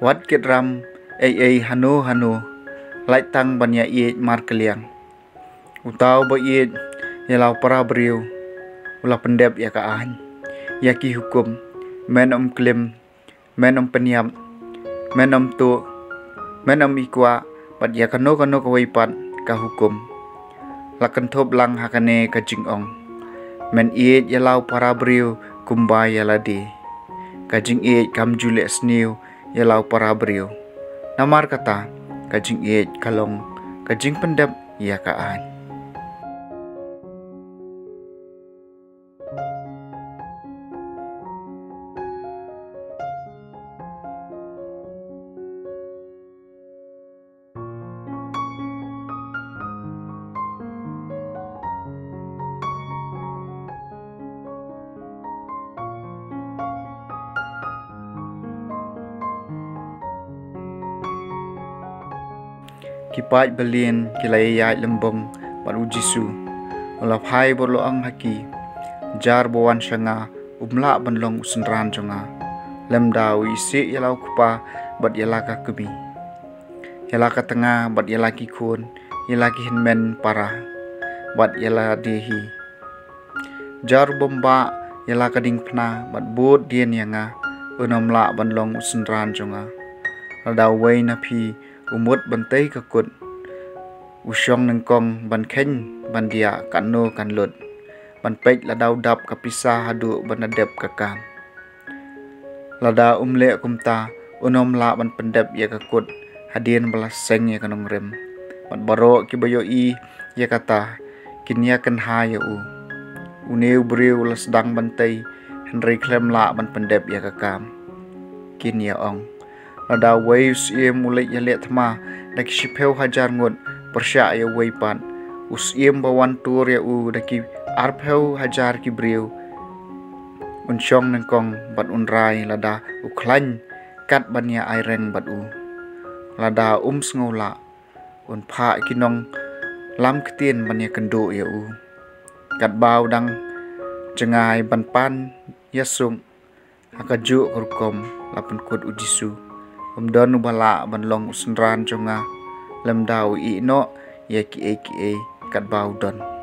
Wat kitram hanu lai tang banya mar keliang. Utau ba yalau para beriu ulah pendep ya kaan. Yaki hukum menom klim menom peniam menom tu menom ikwa bat ya kano kawaipat ka hukum. Lakan thop lang hakane ka jingong. Men yalau para beriu kumbai yaladi. Kajing kam jule sniu yalau para beriu. Namar kata kajing kalong kajing pendep ya kaan. Kipai belien kilaya lembong baru jisu olap hai boloang haki jar bawan shanga umla banlong usenran jonga lemdau isi yalau kupa bat yalaka kemi yalaka tengah bat yalaki kun yalaki hinmen para bat yala dehi jar bomba yalaka ding pna bat bot dien yanga unamla banlong usenran jonga ladau wei napi umut bantai kakut usyong nengkong ban khen ban dia kanu kan lut ban pek ladau dap kapisa hadu ban adep kakam lada umle kumta unom la ban pendep ya kakut hadien balas seng ya kanong rem ban baro kibayo ya kata kinya kan ha ya uneu breu la sedang bantai henry klem la ban pendep ya kakam kinya ong lada ways mulai ya liat thma daki shipeu hajar ngut persya ya waipan us bawan tur ya daki arpeu hajar ki breu unsyong nengkong bat unrai lada uklan kat banya aireng bat lada sngola un pha kinong lam ktien banya kendo ya kat bau dang jengai ban pan yasung hakaju kurkom lapun kut ujisu don bala banlong usnran jonga lemdau no ya ki kat bau don.